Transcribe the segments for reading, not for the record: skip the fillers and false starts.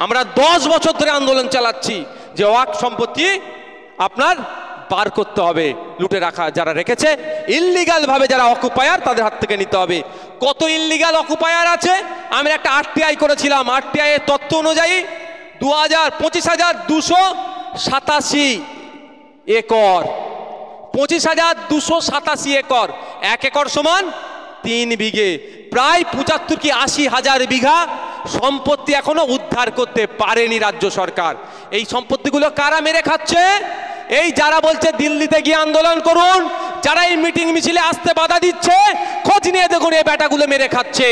আমরা 10 বছর ধরে আন্দোলন চালাচ্ছি যে ওয়াক্ফ সম্পত্তি আপনার বার করতে হবে, লুটে রাখা যারা রেখেছে ইললিগাল ভাবে যারা অকুপায়ার তাদের হাত থেকে নিতে হবে। কত ইললিগাল অকুপায়ার আছে? আমি একটা আরটিআই করেছিলাম, আরটিআই এর তথ্য অনুযায়ী 25,287 একর, 25,287 একর, 1 একর সমান 3 বিঘে, প্রায় 75 কি 80 হাজার বিঘা সম্পত্তি এখনো উদ্ধার করতে পারেনি রাজ্য সরকার। এই সম্পত্তিগুলো কারা মেরে খাচ্ছে? এই যারা বলছে দিল্লিতে গিয়ে আন্দোলন করুন, যারা এই মিটিং মিছিলে আসতে বাধা দিচ্ছে, খোঁজ নিয়ে দেখুন এই বেটাগুলো মেরে খাচ্ছে।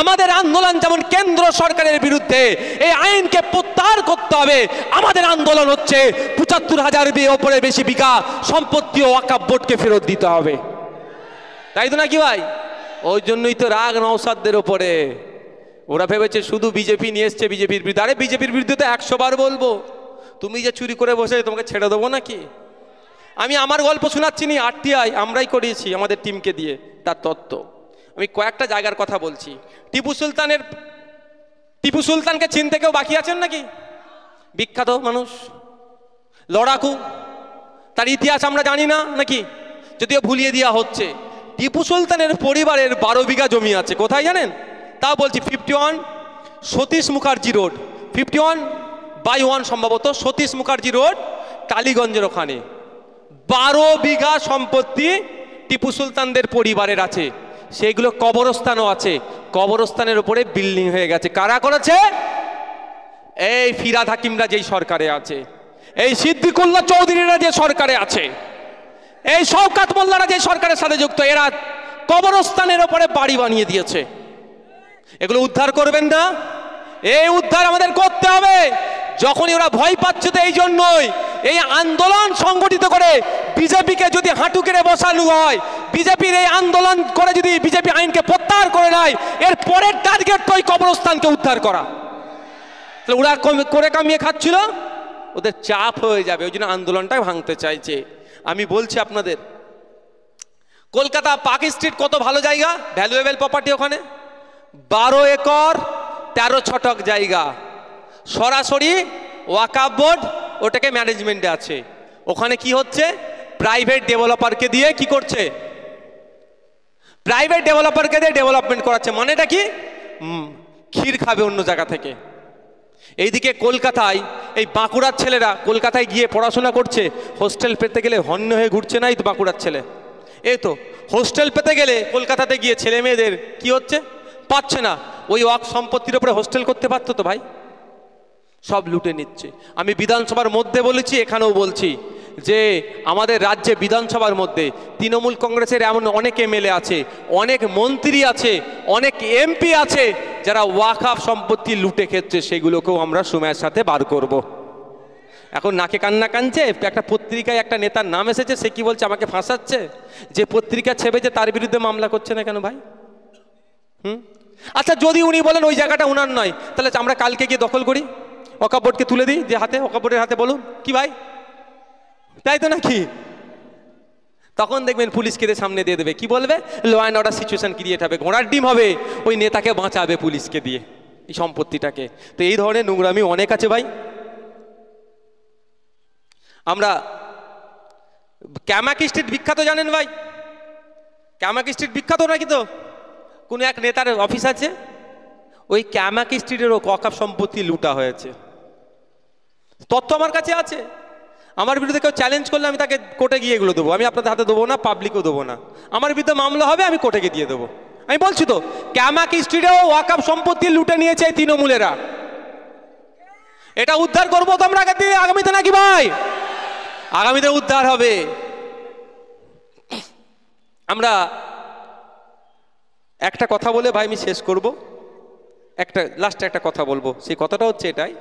আমাদের আন্দোলন যেমন কেন্দ্র সরকারের বিরুদ্ধে, এই আইনকে প্রত্যাহার করতে হবে, আমাদের আন্দোলন হচ্ছে 75,000 ওপরে বেশি বিঘা সম্পত্তি ও ওয়াকফ বোর্ডকে ফেরত দিতে হবে। তাই তো নাকি ভাই? ওই জন্যই তো রাগ নওশাদদের ওপরে। ওরা ভেবেছে শুধু বিজেপি নিয়ে এসছে বিজেপির বিরুদ্ধে। আরে বিজেপির বিরুদ্ধে তো 100 বার বলবো। তুমি যে চুরি করে বসে তোমাকে ছেড়ে দেবো নাকি? আমি আমার গল্প শোনাচ্ছি নি, আরটিআই আমরাই করিয়েছি আমাদের টিমকে দিয়ে তার তত্ত্ব। আমি কয়েকটা জায়গার কথা বলছি। টিপু সুলতানকে চিনতে কেউ বাকি আছেন নাকি? বিখ্যাত মানুষ, লড়াকু, তার ইতিহাস আমরা জানি না নাকি? যদিও ভুলিয়ে দেওয়া হচ্ছে। টিপু সুলতানের পরিবারের 12 বিঘা জমি আছে। কোথায় জানেন? তা বলছি 51 সতীশ মুখার্জি রোড, 51/1 সম্ভবত সতীশ মুখার্জি রোড, টালিগঞ্জের ওখানে 12 বিঘা সম্পত্তি টিপু সুলতানদের পরিবারের আছে। সেগুলো কবরস্থানও আছে। কবরস্থানের উপরে বিল্ডিং হয়ে গেছে। কারা করেছে? এই ফিরাদ হাকিমরা যেই সরকারে আছে, এই সিদ্দিকুল্লাহ চৌধুরীরা যে সরকারে আছে, এই শওকত মোল্লারা যে সরকারের সাথে যুক্ত, এরা কবরস্থানের উপরে বাড়ি বানিয়ে দিয়েছে। এগুলো উদ্ধার করবেন না? এই উদ্ধার আমাদের করতে হবে। যখনই ওরা ভয় পাচ্ছে তো এই জন্যই এই আন্দোলন সংগঠিত করে বিজেপিকে যদি হাঁটু কেড়ে বসানো হয়, বিজেপির এই আন্দোলন করে যদি বিজেপি আইনকে প্রত্যাহার করে নেয়, এর পরের টার্গেট তো ওই কবরস্থানকে উদ্ধার করা। ওরা করে কামিয়ে খাচ্ছিল, ওদের চাপ হয়ে যাবে, ওই জন্য আন্দোলনটাই ভাঙতে চাইছে। আমি বলছি আপনাদের, কলকাতা পার্ক স্ট্রিট কত ভালো জায়গা, ভ্যালুয়েবল প্রপার্টি। ওখানে 12 একর 13 ছটক জায়গা, সরাসরি ওয়াকফ বোর্ড ওটাকে ম্যানেজমেন্টে আছে। ওখানে কি হচ্ছে? প্রাইভেট ডেভেলপারকে দিয়ে কি করছে? প্রাইভেট ডেভেলপারকে দিয়ে ডেভেলপমেন্ট করাচ্ছে। মানেটা কি? ক্ষীর খাবে অন্য জায়গা থেকে। এইদিকে কলকাতায় এই বাঁকুড়ার ছেলেরা কলকাতায় গিয়ে পড়াশোনা করছে, হোস্টেল পেতে গেলে হন্য হয়ে ঘুরছে না? এই তো বাঁকুড়ার ছেলে, এই তো হোস্টেল পেতে গেলে কলকাতাতে গিয়ে ছেলে মেয়েদের কি হচ্ছে? পাচ্ছে না। ওই ওয়াকফ সম্পত্তির উপরে হোস্টেল করতে পারতো তো ভাই, সব লুটে নিচ্ছে। আমি বিধানসভার মধ্যে বলেছি, এখানেও বলছি যে আমাদের রাজ্যে বিধানসভার মধ্যে তৃণমূল কংগ্রেসের এমন অনেক এমএলএ আছে, অনেক মন্ত্রী আছে, অনেক এমপি আছে যারা ওয়াকফ সম্পত্তি লুটে খেচ্ছে। সেগুলোকেও আমরা সময়ের সাথে বার করব। এখন নাকে কান্না কানছে। একটা পত্রিকায় একটা নেতার নাম এসেছে, সে কি বলছে? আমাকে ফাঁসাচ্ছে। যে পত্রিকা ছেপেছে তার বিরুদ্ধে মামলা করছে না কেন ভাই? আচ্ছা, যদি উনি বলেন ওই জায়গাটা উনার নয়, তাহলে আমরা কালকে গিয়ে দখল করি, ওয়াকফ বোর্ডকে তুলে দিই যে হাতে, ওয়াকফ বোর্ডের হাতে, বলুন কি ভাই? তাই তো নাকি? তখন দেখবেন পুলিশকে সামনে দিয়ে দেবে, কি বলবে? Law and order situation create হবে, ঘোড়ার ডিম হবে, ওই নেতাকে বাঁচাবে পুলিশকে দিয়ে এই সম্পত্তিটাকে। তো এই ধরনের নোংরামি অনেক আছে ভাই। আমরা ক্যামাক স্ট্রিট বিখ্যাত জানেন ভাই? ক্যামাক স্ট্রিট বিখ্যাত নাকি? তো কোন এক নেতার অফিস আছে, ওই ক্যামাক স্ট্রিটেরও ওয়াকফ সম্পত্তি লুটা হয়েছে। তথ্য আমার কাছে আছে। আমার বিরুদ্ধে কেউ চ্যালেঞ্জ করলে আমি তাকে কোর্টে গিয়ে এগুলো দেবো। আমি আপনাদের হাতে দেবো না, পাবলিকও দেবো না। আমার বিরুদ্ধে মামলা হবে, আমি কোর্টে গিয়ে দিয়ে দেবো। আমি বলছি তো, ক্যামাক স্ট্রিটেও ওয়াকফ সম্পত্তি লুটে নিয়েছে এই তৃণমূলেরা। এটা উদ্ধার করবো তো আমরা আগামীতে নাকি ভাই? আগামীতে উদ্ধার হবে। আমরা একটা কথা বলে ভাই আমি শেষ করব। লাস্টে একটা কথা বলবো, সেই কথাটা হচ্ছে এটাই।